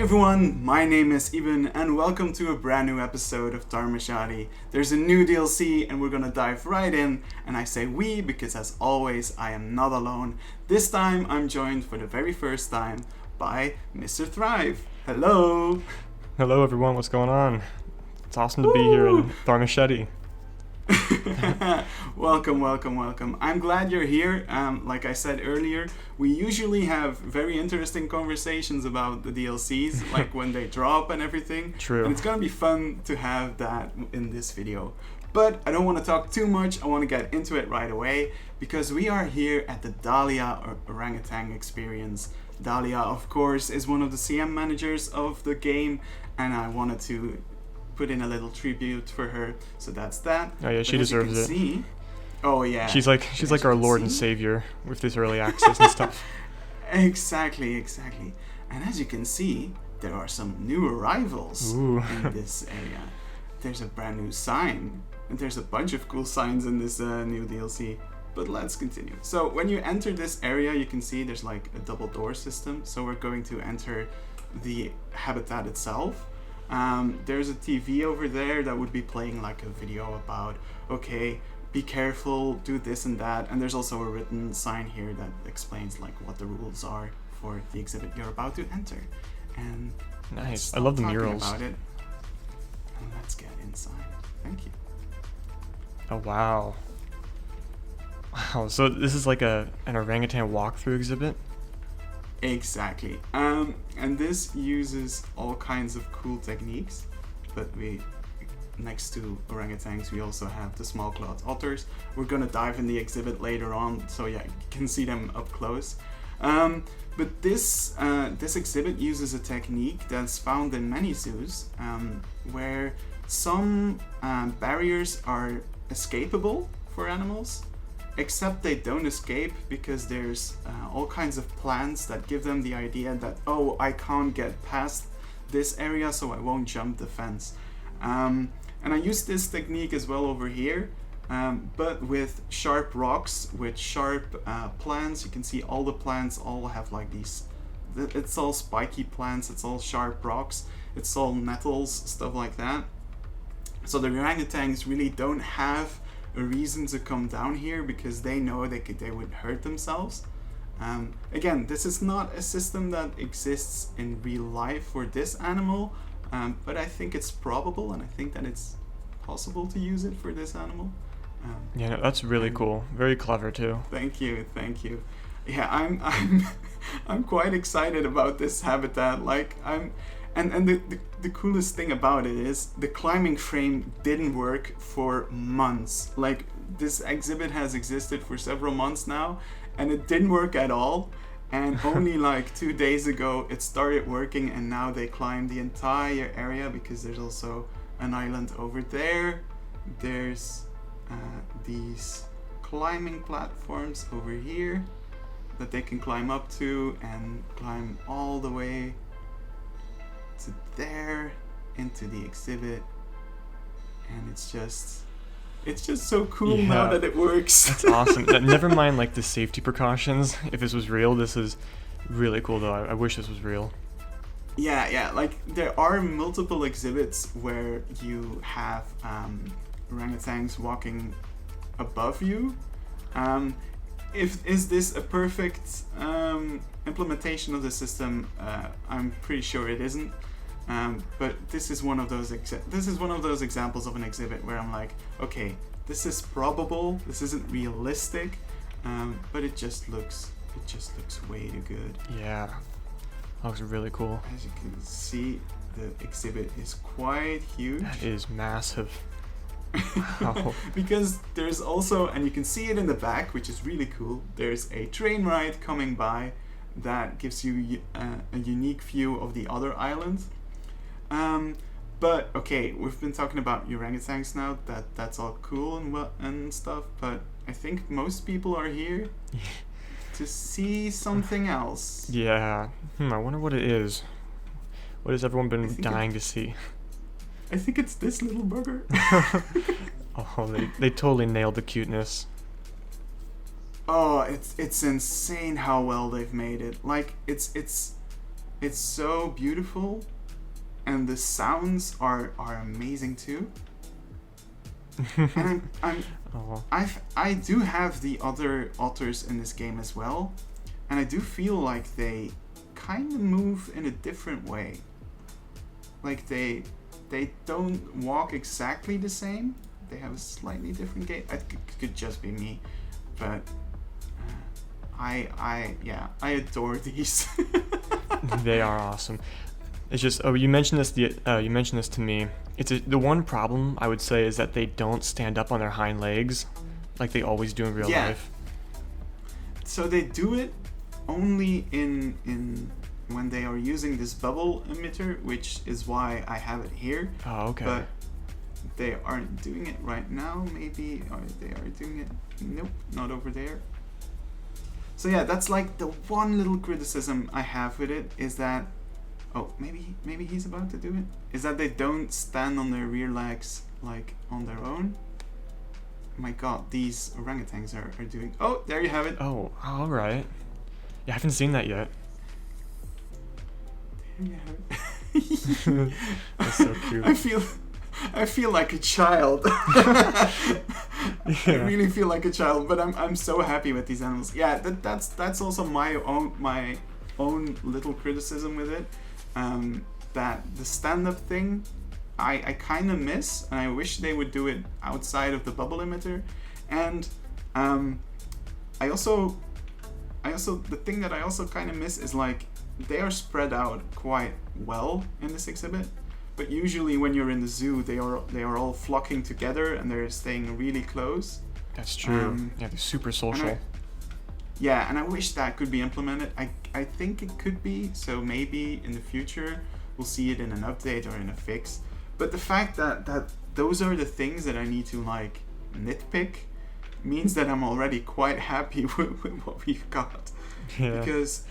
everyone, my name is Iben and welcome to a brand new episode of Tharmachati. There's a new DLC and we're gonna dive right in, and I say we because as always I am not alone. This time I'm joined for the very first time by Mr. Thrive. Hello! Hello everyone, what's going on? It's awesome to be here in Tharmachati. Welcome. I'm glad you're here. Like I said earlier, we usually have very interesting conversations about the DLCs, like when they drop and everything. True. And it's gonna be fun to have that in this video. But I don't want to talk too much. I want to get into it right away because we are here at the Dahlia Orangutan experience. Dahlia, of course, is one of the CM managers of the game, and I wanted to put in a little tribute for her, so that's that. Oh yeah, she deserves it. Oh yeah. She's like our Lord and Savior with this early access and stuff. Exactly. And as you can see, there are some new arrivals in this area. There's a brand new sign, and there's a bunch of cool signs in this new DLC. But let's continue. So when you enter this area, you can see there's like a double door system. So we're going to enter the habitat itself. There's a TV over there that would be playing like a video about, okay, be careful, do this and that. And there's also a written sign here that explains like what the rules are for the exhibit you're about to enter. And nice. I love the murals. About it. And let's get inside. Thank you. Oh wow. Wow. So this is like an orangutan walkthrough exhibit? Exactly. And this uses all kinds of cool techniques, but next to orangutans we also have the small clawed otters. We're gonna dive in the exhibit later on, so yeah, you can see them up close. But this exhibit uses a technique that's found in many zoos, where some barriers are escapable for animals, except they don't escape because there's all kinds of plants that give them the idea that, oh, I can't get past this area, so I won't jump the fence. And I use this technique as well over here, but with sharp rocks, with sharp plants. You can see all the plants all have like these, it's all spiky plants, it's all sharp rocks, it's all nettles, stuff like that. So the orangutans really don't have a reason to come down here because they know they would hurt themselves. Again, this is not a system that exists in real life for this animal, but I think it's probable, and I think that it's possible to use it for this animal. Yeah, no, that's really cool. Very clever too. Thank you. Yeah, I'm quite excited about this habitat. Like And the coolest thing about it is the climbing frame didn't work for months. Like, this exhibit has existed for several months now, and it didn't work at all. And only like 2 days ago it started working, and now they climb the entire area because there's also an island over there. There's these climbing platforms over here that they can climb up to and climb all the way to there into the exhibit, and it's just so cool now that it works. That's awesome. Never mind like the safety precautions. If this was real, this is really cool though. I wish this was real. Yeah, like there are multiple exhibits where you have orangutans walking above you. Is this a perfect implementation of the system? I'm pretty sure it isn't. But this is one of those examples of an exhibit where I'm like, okay, this is probable, this isn't realistic, but it just looks way too good. Yeah, that looks really cool. As you can see, the exhibit is quite huge. That is massive. Wow. Because there's also, and you can see it in the back, which is really cool, there's a train ride coming by that gives you a unique view of the other island. But okay, we've been talking about orangutans now. That's all cool and stuff. But I think most people are here to see something else. Yeah. I wonder what it is. What has everyone been dying to see? I think it's this little bugger. Oh, they totally nailed the cuteness. Oh, it's insane how well they've made it. Like, it's It's so beautiful, and the sounds are amazing too. And I do have the other otters in this game as well, and I do feel like they kind of move in a different way. Like they don't walk exactly the same. They have a slightly different gait. It could just be me, but I adore these. They are awesome. It's just you mentioned this you mentioned this to me. The one problem I would say is that they don't stand up on their hind legs like they always do in real life. So they do it only in when they are using this bubble emitter, which is why I have it here. Oh, okay. But they aren't doing it right now, maybe, or they are doing it. Nope, not over there. So yeah, that's like the one little criticism I have with it, is that, oh, maybe he's about to do it, is that they don't stand on their rear legs like on their own. My god, these orangutans are doing, oh, there you have it. Oh, all right. Yeah, I haven't seen that yet. There you have it. That's so cute. I feel like a child. Yeah. I really feel like a child, but I'm so happy with these animals. Yeah, that's also my own little criticism with it. That the stand-up thing, I kind of miss, and I wish they would do it outside of the bubble emitter. And I also the thing that I also kind of miss is like they are spread out quite well in this exhibit. But usually when you're in the zoo, they are all flocking together and they're staying really close. That's true. Yeah, they're super social. And I wish that could be implemented. I think it could be, so maybe in the future we'll see it in an update or in a fix. But the fact that those are the things that I need to like nitpick means that I'm already quite happy with what we've got. Yeah. Because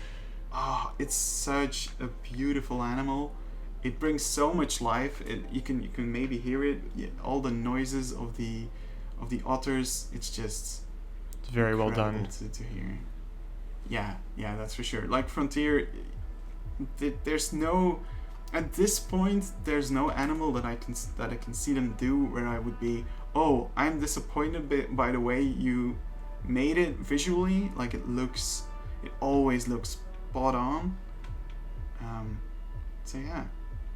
it's such a beautiful animal. It brings so much life. You can maybe hear it. All the noises of the otters. It's very well done to hear. Yeah, that's for sure. Like Frontier, there's no, at this point, there's no animal that I can see them do where I would be, oh, I'm disappointed by the way you made it visually. Like it always looks spot on. So yeah.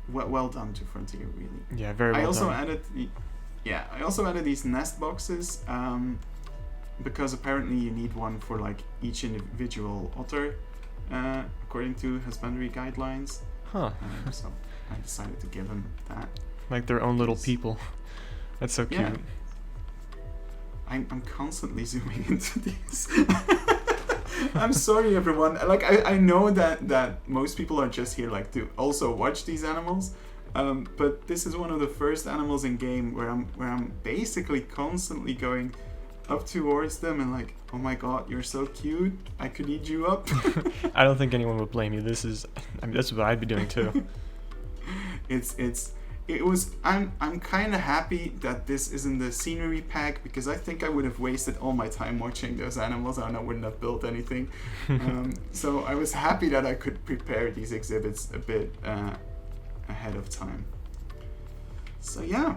Well done to Frontier, really. Yeah, very well done. I also added these nest boxes because apparently you need one for like each individual otter, according to husbandry guidelines. Huh. So I decided to give them that. Like their own little people. That's so cute. Yeah. I'm constantly zooming into these. I'm sorry, everyone. Like I know that most people are just here like to also watch these animals, but this is one of the first animals in game where I'm basically constantly going up towards them and like, oh my god, you're so cute. I could eat you up. I don't think anyone would blame you. That's what I'd be doing too. I'm kind of happy that this isn't the scenery pack, because I think I would have wasted all my time watching those animals and I wouldn't have built anything. So I was happy that I could prepare these exhibits a bit ahead of time. So yeah,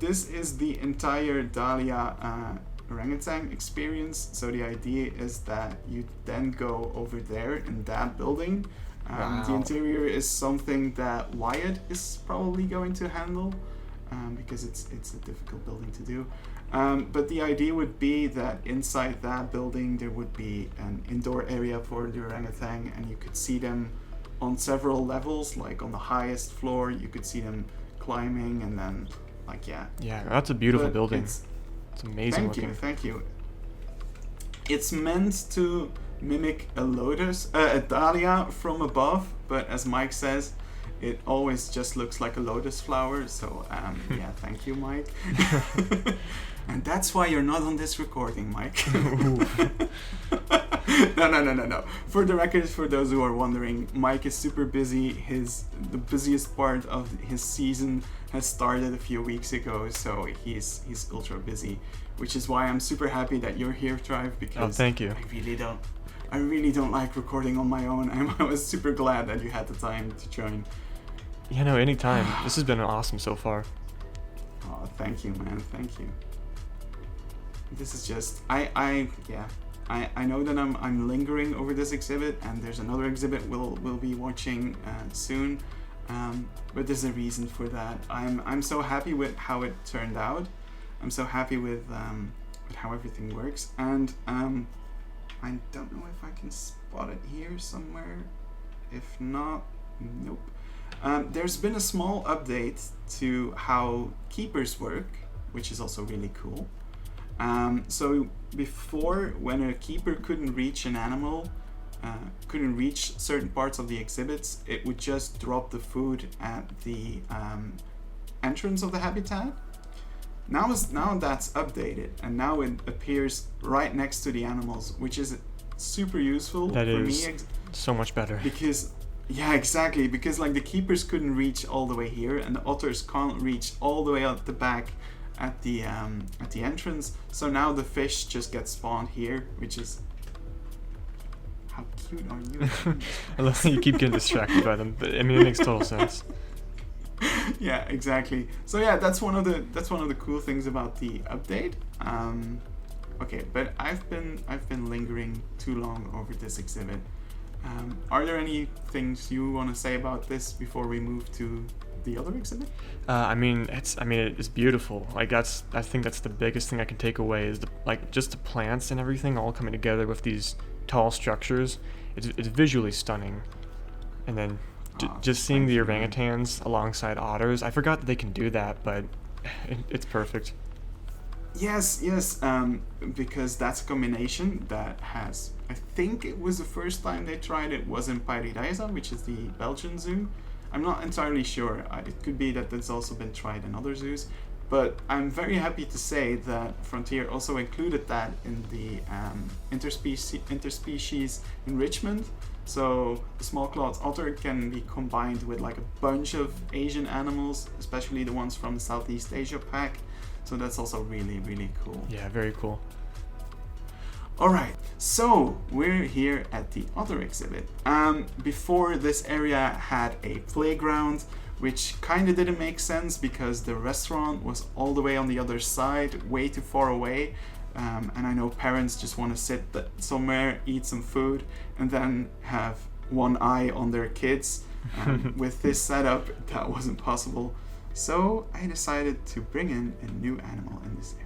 this is the entire Dahlia orangutan experience. So the idea is that you then go over there in that building. Wow. The interior is something that Wyatt is probably going to handle because it's a difficult building to do. But the idea would be that inside that building there would be an indoor area for the orangutan, and you could see them on several levels. Like on the highest floor you could see them climbing, and then yeah, that's a beautiful building. It's amazing looking. Thank you. It's meant to mimic a dahlia from above, but as Mike says, it always just looks like a lotus flower. So yeah, thank you, Mike. And that's why you're not on this recording, Mike. No. For the record, for those who are wondering, Mike is super busy. The busiest part of his season has started a few weeks ago, so he's ultra busy, which is why I'm super happy that you're here, Trive, because thank you. I really don't like recording on my own. I was super glad that you had the time to join. Yeah, no, anytime. This has been awesome so far. Oh, thank you, man. Thank you. This is just I know that I'm lingering over this exhibit, and there's another exhibit we'll be watching soon. But there's a reason for that. I'm so happy with how it turned out. I'm so happy with how everything works, and I don't know if I can spot it here somewhere. If not, nope. There's been a small update to how keepers work, which is also really cool. So before, when a keeper couldn't reach an animal, couldn't reach certain parts of the exhibits, it would just drop the food at the entrance of the habitat. Now that's updated, and now it appears right next to the animals, which is super useful that for is me. So much better. Because, yeah, exactly. Because like the keepers couldn't reach all the way here, and the otters can't reach all the way out the back at the entrance. So now the fish just get spawned here, which is. How cute are you? I love how you keep getting distracted by them, but I mean it makes total sense. Yeah, exactly. So yeah, that's one of the cool things about the update. Okay, but I've been lingering too long over this exhibit. Are there any things you want to say about this before we move to the other exhibit? I mean it's beautiful. Like I think that's the biggest thing I can take away is just the plants and everything all coming together with these tall structures. It's visually stunning, and then just seeing the orangutans alongside otters. I forgot that they can do that, but it's perfect. Yes, because that's a combination that has. I think it was the first time they tried it was in Paradise, which is the Belgian zoo. I'm not entirely sure. It could be that it's also been tried in other zoos, but I'm very happy to say that Frontier also included that in the interspecies enrichment. So the small-clawed otter can be combined with like a bunch of Asian animals, especially the ones from the Southeast Asia pack. So that's also really, really cool. Yeah, very cool. Alright, so we're here at the Otter exhibit. Before, this area had a playground, which kind of didn't make sense because the restaurant was all the way on the other side, way too far away. And I know parents just want to sit somewhere, eat some food, and then have one eye on their kids. With this setup, that wasn't possible. So I decided to bring in a new animal in this area.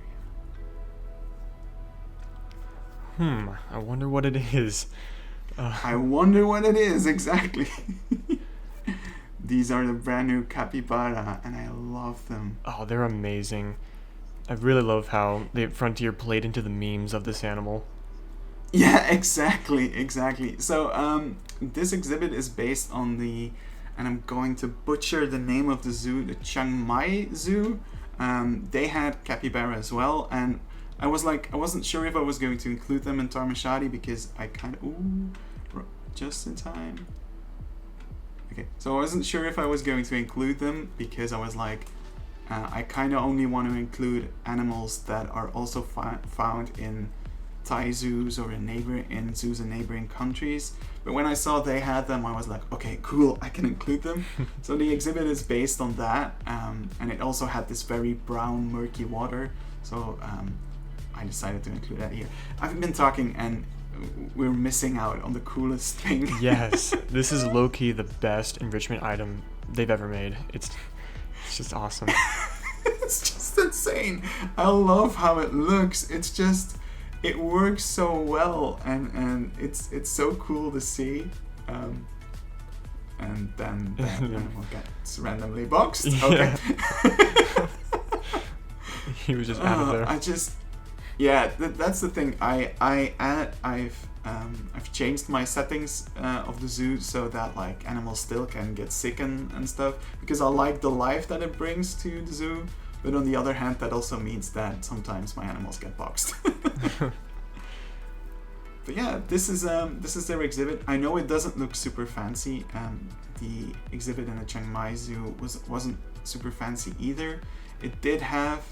I wonder what it is. I wonder what it is, exactly. These are the brand new Capybara, and I love them. Oh, they're amazing. I really love how the Frontier played into the memes of this animal. Yeah, exactly. So this exhibit is based on the, and I'm going to butcher the name of the zoo, the Chiang Mai Zoo. They had capybara as well, and I wasn't sure if I was going to include them in Tharmachati because I kind of, just in time. Okay, so I wasn't sure if I was going to include them because I was like, I kind of only want to include animals that are also found in Thai zoos or in zoos in neighboring countries. But when I saw they had them, I was like, okay, cool, I can include them. So the exhibit is based on that, and it also had this very brown, murky water. So I decided to include that here. I've been talking, and we're missing out on the coolest thing. Yes, this is low-key the best enrichment item they've ever made. It's just awesome. It's just insane. I love how it looks. It's just, it works so well, and it's so cool to see. And then that animal gets randomly boxed. Okay. Yeah. He was just out of there. That's the thing. I've changed my settings of the zoo so that like animals still can get sick and stuff, because I like the life that it brings to the zoo. But on the other hand, that also means that sometimes my animals get boxed. But yeah, this is their exhibit. I know it doesn't look super fancy. The exhibit in the Chiang Mai Zoo wasn't super fancy either. It did have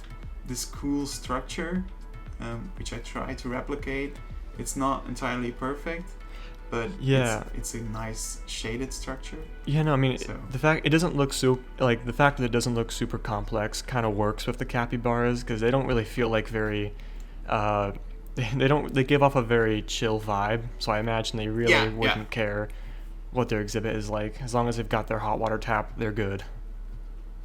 this cool structure, which I tried to replicate. It's not entirely perfect, but Yeah. it's a nice shaded structure. Yeah, no, I mean, So the fact it doesn't look the fact that it doesn't look super complex kind of works with the capybaras because they don't really feel like very, uh, they give off a very chill vibe. So I imagine they really yeah, wouldn't care what their exhibit is like as long as they've got their hot water tap, they're good.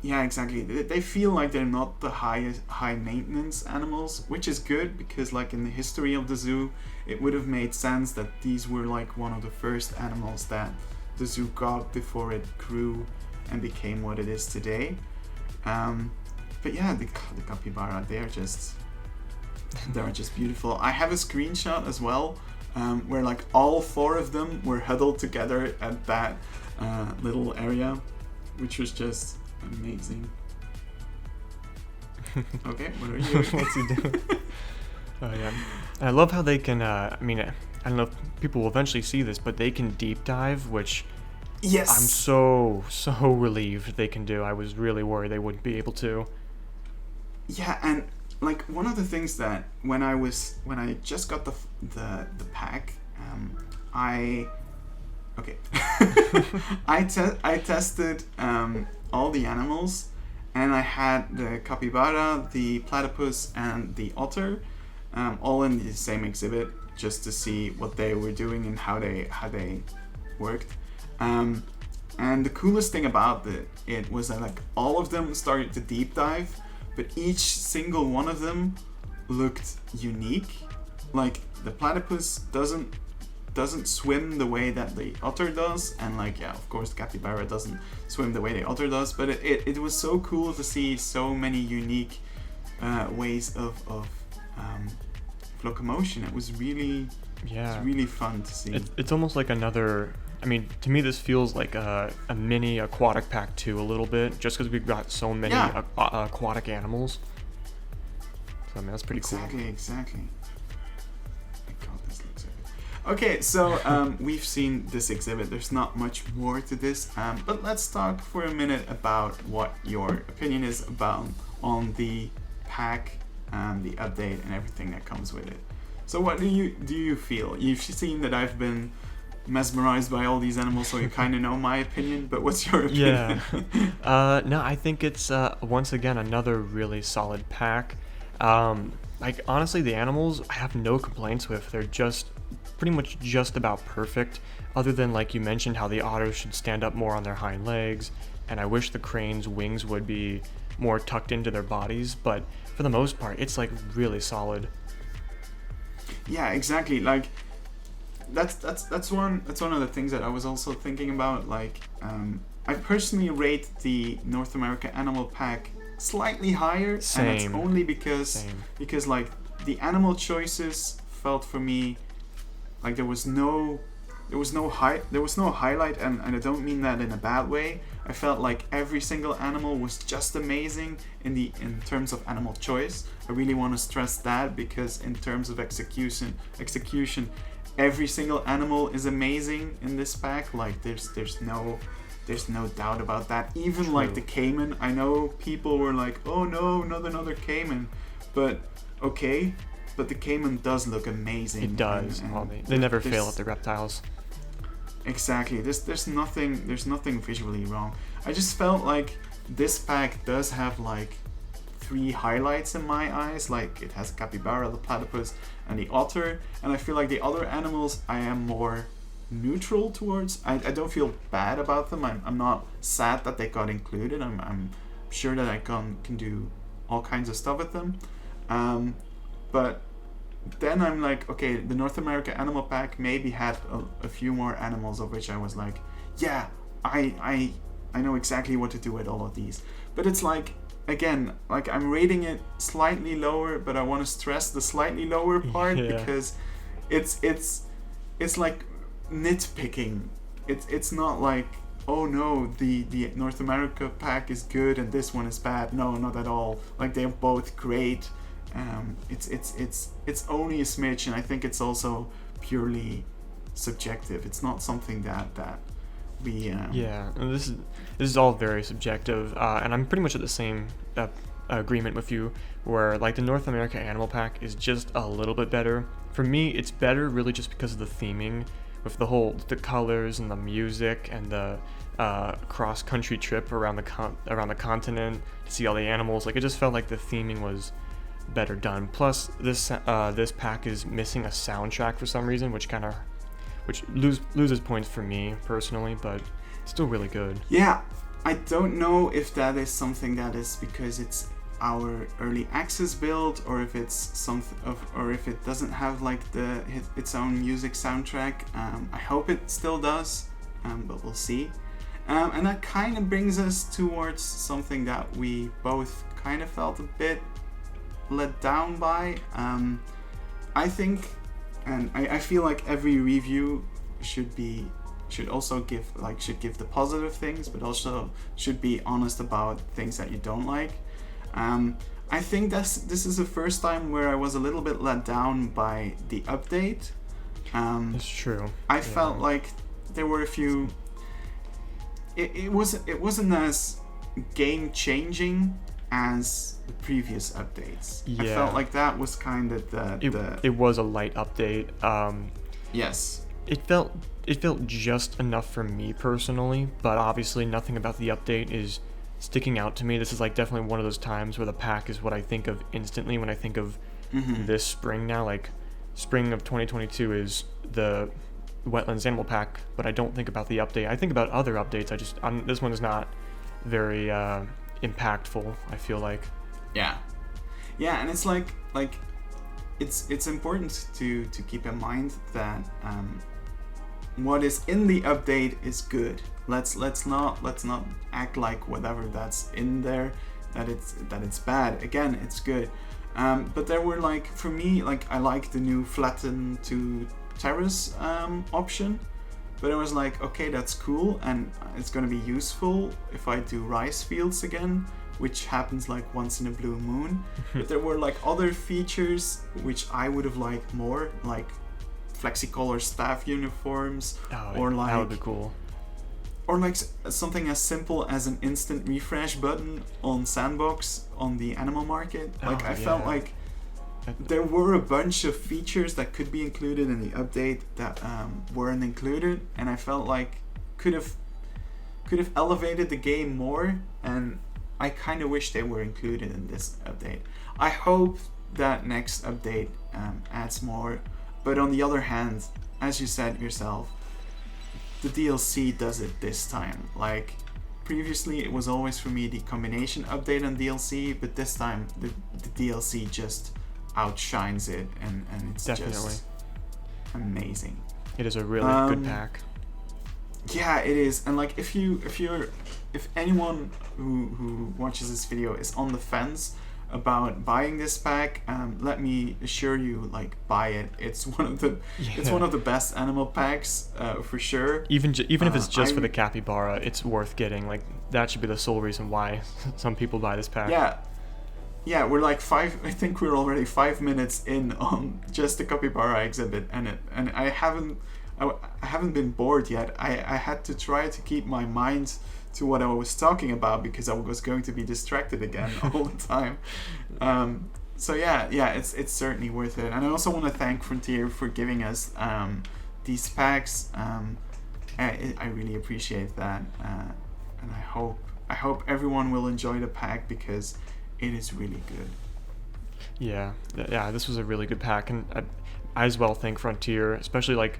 yeah, exactly. They feel like they're not the high maintenance animals, which is good because like in the history of the zoo, it would have made sense that these were like one of the first animals that the zoo got before it grew and became what it is today. But yeah, the capybara, they're just beautiful. I have a screenshot as well, where like all four of them were huddled together at that little area, which was just amazing. Okay, what are you? What's he doing? Oh yeah, and I love how they can. I mean, I don't know if people will eventually see this, but they can deep dive, which Yes. I'm so relieved they can do. I was really worried they wouldn't be able to. Yeah, and like one of the things that when I just got the pack, I tested all the animals, and I had the capybara, the platypus, and the otter, all in the same exhibit, just to see what they were doing and how they worked. And the coolest thing about it was that like all of them started to deep dive, but each single one of them looked unique. Like the platypus doesn't swim the way that the otter does, and like yeah, of course the capybara doesn't swim the way the otter does, but it was so cool to see so many unique ways of locomotion. It was really fun to see. It's almost like another. I mean, to me, this feels like a mini aquatic pack too, a little bit, just because we've got so many aquatic animals. So I mean, that's pretty cool. Exactly. God, this looks so good. Okay, so we've seen this exhibit. There's not much more to this, but let's talk for a minute about what your opinion is about on the pack, the update, and everything that comes with it. So, what do you feel? You've seen that I've been mesmerized by all these animals, so you kind of know my opinion, but what's your opinion? No, I think it's once again another really solid pack. Like honestly, the animals I have no complaints with. They're just pretty much just about perfect, other than like you mentioned how the otters should stand up more on their hind legs, and I wish the cranes' wings would be more tucked into their bodies, but for the most part it's like really solid. Yeah, exactly. Like that's one of the things that I was also thinking about. Like I personally rate the North America Animal Pack slightly higher, Same. and it's only because like the animal choices felt for me like there was no highlight, and I don't mean that in a bad way. I felt like every single animal was just amazing in terms of animal choice. I really want to stress that, because in terms of execution, every single animal is amazing in this pack. Like there's no doubt about that. Even True. Like the caiman, I know people were like, oh no, not another caiman, but okay, but the caiman does look amazing. It does. and They never fail at the reptiles. Exactly. There's nothing visually wrong. I just felt like this pack does have like 3 highlights in my eyes. Like it has capybara, the platypus, and the otter, and I feel like the other animals I am more neutral towards. I don't feel bad about them. I'm not sad that they got included. I'm sure that I can do all kinds of stuff with them. But then I'm like, okay, the North America Animal Pack maybe had a few more animals of which I was like, yeah, I know exactly what to do with all of these. But it's like, again, like I'm rating it slightly lower, but I want to stress the slightly lower part, because it's like nitpicking. It's not like, oh no, the North America pack is good and this one is bad. No, not at all. Like they're both great. It's only a smidge, and I think it's also purely subjective. It's not something that we Yeah, and this is all very subjective, and I'm pretty much at the same agreement with you, where like the North America Animal Pack is just a little bit better. For me, it's better really just because of the theming, with the colors and the music and the cross-country trip around the continent to see all the animals. Like, it just felt like the theming was better done. Plus, this pack is missing a soundtrack for some reason, which loses points for me personally, but still really good. Yeah, I don't know if that is something that is because it's our early access build, or if it's or if it doesn't have like its own music soundtrack. I hope it still does, but we'll see. And that kind of brings us towards something that we both kind of felt a bit let down by. I think, and I feel like every review should give the positive things, but also should be honest about things that you don't like. I think this is the first time where I was a little bit let down by the update. It's true. I felt like there were a few. It wasn't as game changing as the previous updates. Yeah. I felt like that was kind of it was a light update. Yes. It felt just enough for me personally, but obviously nothing about the update is sticking out to me. This is like definitely one of those times where the pack is what I think of instantly when I think of this spring now. Like, spring of 2022 is the Wetlands Animal Pack, but I don't think about the update. I think about other updates. This one is not very impactful, I feel like. Yeah, and it's like it's important to keep in mind that what is in the update is good. Let's not act like whatever that's in there that it's bad. Again, it's good. But there were, like, for me, like, I like the new flatten to terrace option, but I was like, okay, that's cool, and it's gonna be useful if I do rice fields again, which happens like once in a blue moon. But there were like other features which I would have liked more, like flexicolor staff uniforms, or like that would be cool. Or like something as simple as an instant refresh button on Sandbox on the animal market. Like, I felt like there were a bunch of features that could be included in the update that weren't included, and I felt like could have elevated the game more, and I kind of wish they were included in this update. I hope that next update adds more, but on the other hand, as you said yourself, the DLC does it this time. Like, previously it was always for me the combination update and DLC, but this time the DLC just outshines it, and it's just amazing. It is a really good pack. Yeah, it is. And like, if anyone who watches this video is on the fence about buying this pack, let me assure you, like, buy it. It's one of the best animal packs for sure. Even if it's just for the capybara, it's worth getting. Like, that should be the sole reason why some people buy this pack. Yeah, we're like I think we're already 5 minutes in on just the capybara exhibit, and I haven't been bored yet. I had to try to keep my mind to what I was talking about because I was going to be distracted again all the time. So yeah, it's certainly worth it. And I also want to thank Frontier for giving us these packs. I really appreciate that, and I hope everyone will enjoy the pack because it is really good. Yeah, this was a really good pack, and I as well thank Frontier, especially like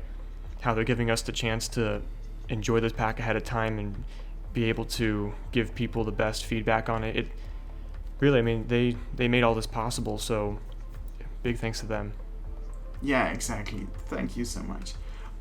how they're giving us the chance to enjoy this pack ahead of time and be able to give people the best feedback on it. It really, I mean, they made all this possible, so big thanks to them. Yeah, exactly. Thank you so much.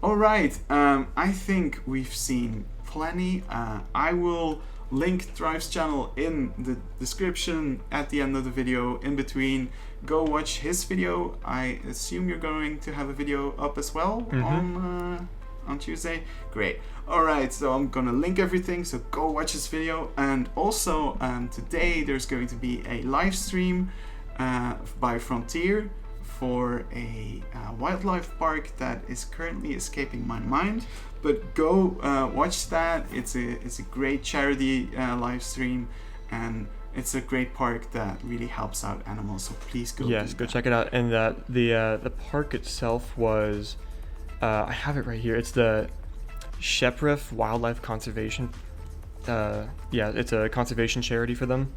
All right, I think we've seen plenty. I will link Thrive's channel in the description at the end of the video. In between, go watch his video. I assume you're going to have a video up as well on Tuesday. Great. All right, so I'm gonna link everything, so go watch this video. And also today there's going to be a live stream by Frontier for a wildlife park that is currently escaping my mind, but go watch that. It's a great charity live stream, and It's a great park that really helps out animals, so please go. Yes, go check it out. And the park itself was, I have it right here. It's the Shepref Wildlife Conservation. It's a conservation charity for them,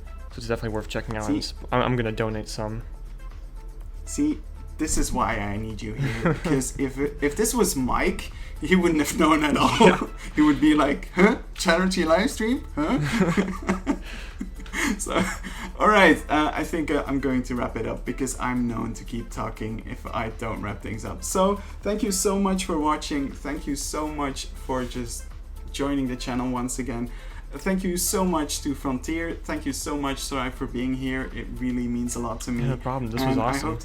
so it's definitely worth checking out. I'm gonna donate some. See, this is why I need you here, because if this was Mike, he wouldn't have known at all. Yeah. He would be like, huh? Charity live stream? Huh? So, alright, I think I'm going to wrap it up because I'm known to keep talking if I don't wrap things up. So, thank you so much for watching. Thank you so much for just joining the channel once again. Thank you so much to Frontier. Thank you so much, Sarai, for being here. It really means a lot to me. No problem. This was awesome.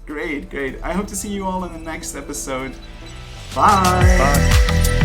Great. I hope to see you all in the next episode. Bye. Bye.